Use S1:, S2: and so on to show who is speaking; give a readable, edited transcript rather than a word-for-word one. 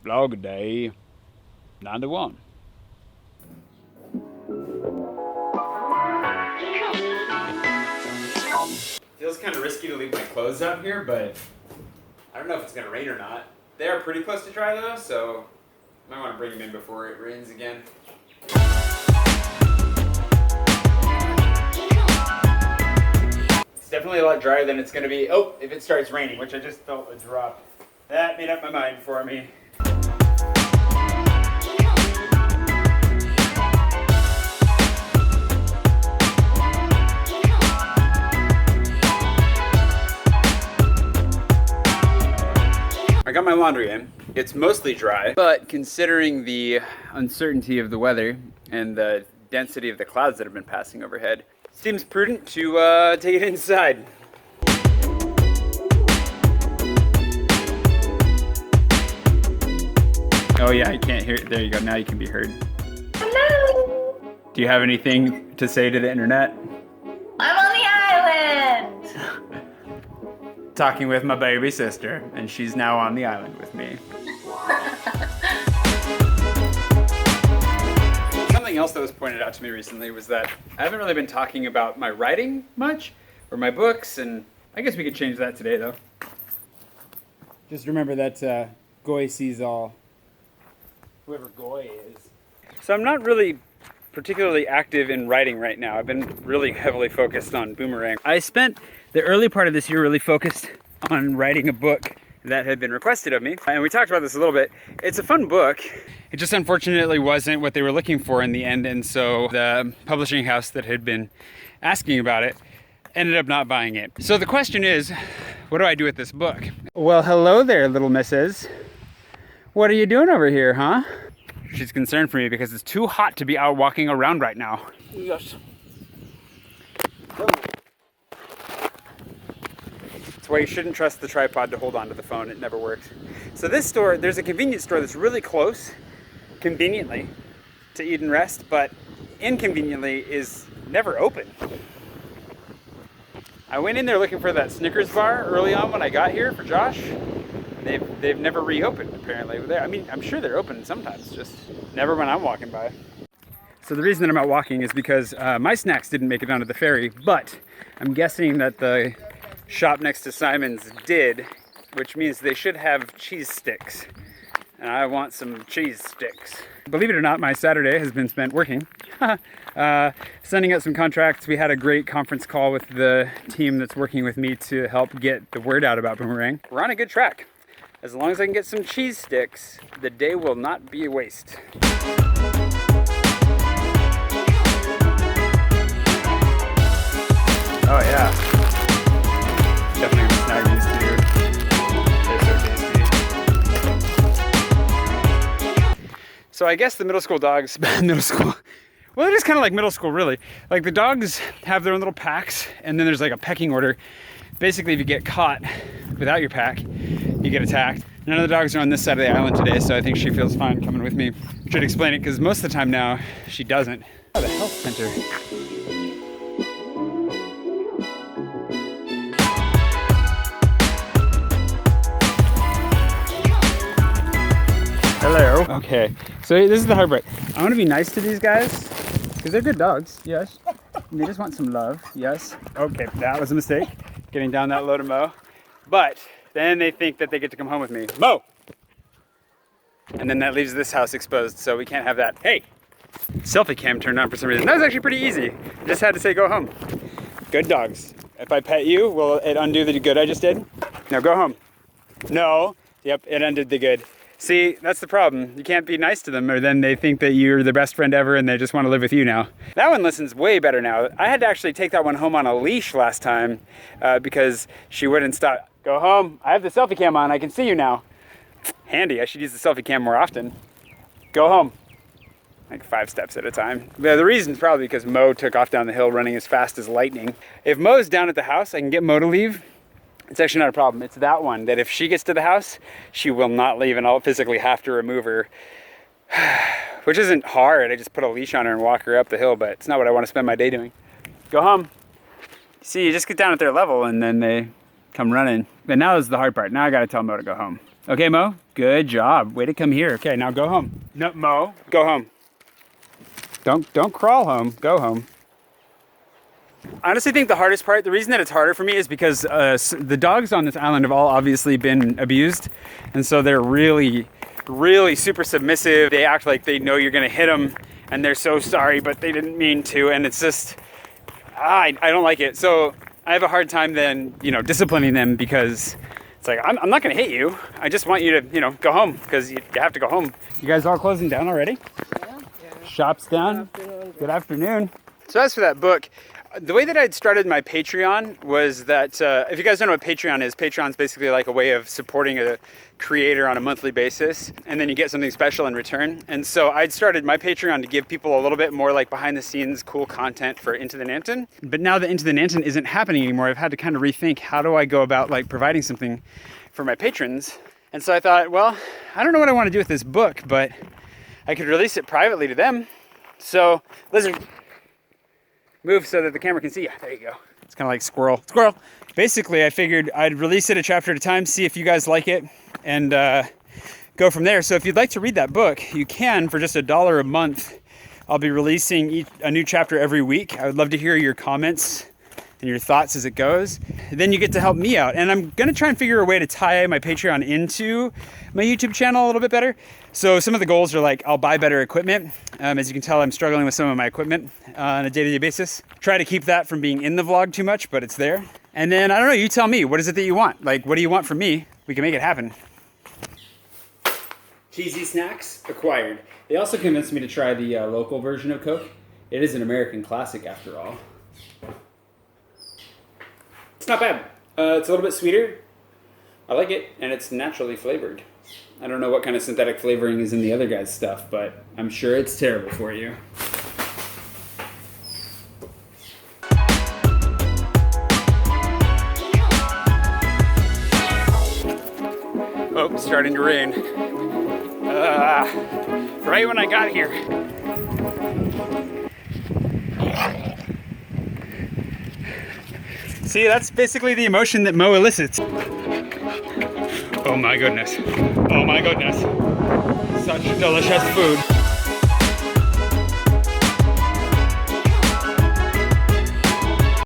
S1: Vlog day 91. Feels kind of risky to leave my clothes out here, but I don't know if it's gonna rain or not. They are pretty close to dry though, so I might want to bring them in before it rains again. It's definitely a lot drier than it's gonna be. Oh, if it starts raining, which I just felt a drop. That made up my mind for me. I got my laundry in. It's mostly dry, but considering the uncertainty of the weather and the density of the clouds that have been passing overhead, it seems prudent to take it inside. Oh yeah, I can't hear it. There you go, now you can be heard.
S2: Hello!
S1: Do you have anything to say to the internet?
S2: I'm on the island!
S1: Talking with my baby sister, and she's now on the island with me. Something else that was pointed out to me recently was that I haven't really been talking about my writing much, or my books, and I guess we could change that today though. Just remember that Goy sees all. Whoever Goy is. So I'm not really particularly active in writing right now. I've been really heavily focused on Boomerang. I spent the early part of this year really focused on writing a book that had been requested of me. And we talked about this a little bit. It's a fun book. It just unfortunately wasn't what they were looking for in the end. And so the publishing house that had been asking about it ended up not buying it. So the question is, what do I do with this book? Well, hello there, little missus. What are you doing over here, huh? She's concerned for me because it's too hot to be out walking around right now.
S2: Yes.
S1: That's why you shouldn't trust the tripod to hold onto the phone. It never works. So this store, there's a convenience store that's really close, conveniently, to Eat and Rest, but inconveniently is never open. I went in there looking for that Snickers bar early on when I got here for Josh. They've never reopened apparently. I mean, I'm sure they're open sometimes, just never when I'm walking by. So the reason that I'm out walking is because my snacks didn't make it onto the ferry, but I'm guessing that the shop next to Simon's did, which means they should have cheese sticks. And I want some cheese sticks. Believe it or not, my Saturday has been spent working. Sending out some contracts. We had a great conference call with the team that's working with me to help get the word out about Boomerang. We're on a good track. As long as I can get some cheese sticks, the day will not be a waste. Oh yeah. Definitely gonna snag these two. They're so tasty. So I guess the middle school dogs, well, they're just kind of like middle school really. Like the dogs have their own little packs, and then there's like a pecking order. Basically, if you get caught without your pack, you get attacked. None of the dogs are on this side of the island today, so I think she feels fine coming with me. Should explain it, because most of the time now, she doesn't. Oh, the health center. Hello. Okay, so this is the hard part. I want to be nice to these guys, because they're good dogs, yes. And they just want some love, yes. Okay, that was a mistake, getting down that low to Mo. But then they think that they get to come home with me. Mo! And then that leaves this house exposed, so we can't have that. Hey! Selfie cam turned on for some reason. That was actually pretty easy. Just had to say go home. Good dogs. If I pet you, will it undo the good I just did? Now go home. No. Yep, it undid the good. See, that's the problem. You can't be nice to them, or then they think that you're their best friend ever and they just want to live with you now. That one listens way better now. I had to actually take that one home on a leash last time because she wouldn't stop. Go home. I have the selfie cam on. I can see you now. Handy. I should use the selfie cam more often. Go home. Like 5 steps at a time. The reason is probably because Mo took off down the hill running as fast as lightning. If Mo's down at the house, I can get Mo to leave. It's actually not a problem. It's that one, that if she gets to the house, she will not leave and I'll physically have to remove her. Which isn't hard. I just put a leash on her and walk her up the hill, but it's not what I want to spend my day doing. Go home. See, you just get down at their level and then they come running. But now is the hard part. Now I gotta tell Mo to go home. Okay, Mo, good job. Way to come here. Okay, now go home. No, Mo, go home. Don't crawl home, go home. I honestly think the hardest part, the reason that it's harder for me is because the dogs on this island have all obviously been abused. And so they're really super submissive. They act like they know you're gonna hit them and they're so sorry, but they didn't mean to. And it's just, I don't like it. So I have a hard time then, you know, disciplining them because it's like, I'm not gonna hit you. I just want you to, you know, go home because you have to go home. You guys all closing down already? Yeah. Shop's down? Good afternoon. So as for that book, the way that I'd started my Patreon was that, if you guys don't know what Patreon is, Patreon's basically like a way of supporting a creator on a monthly basis, and then you get something special in return. And so I'd started my Patreon to give people a little bit more like behind the scenes cool content for Into the Nanton. But now that Into the Nanton isn't happening anymore, I've had to kind of rethink, how do I go about like providing something for my patrons? And so I thought, well, I don't know what I want to do with this book, but I could release it privately to them. So, Lizard, move so that the camera can see you. There you go. It's kind of like squirrel. Squirrel. Basically, I figured I'd release it a chapter at a time, see if you guys like it, and go from there. So if you'd like to read that book, you can for just $1 a month. I'll be releasing a new chapter every week. I would love to hear your comments and your thoughts as it goes. Then you get to help me out. And I'm gonna try and figure a way to tie my Patreon into my YouTube channel a little bit better. So some of the goals are like, I'll buy better equipment. As you can tell, I'm struggling with some of my equipment on a day-to-day basis. Try to keep that from being in the vlog too much, but it's there. And then, I don't know, you tell me, what is it that you want? Like, what do you want from me? We can make it happen. Cheesy snacks acquired. They also convinced me to try the local version of Coke. It is an American classic after all. It's not bad. It's a little bit sweeter. I like it, and it's naturally flavored. I don't know what kind of synthetic flavoring is in the other guy's stuff, but I'm sure it's terrible for you. Oh, it's starting to rain. Right when I got here. See, that's basically the emotion that Mo elicits. Oh my goodness. Oh my goodness. Such delicious food.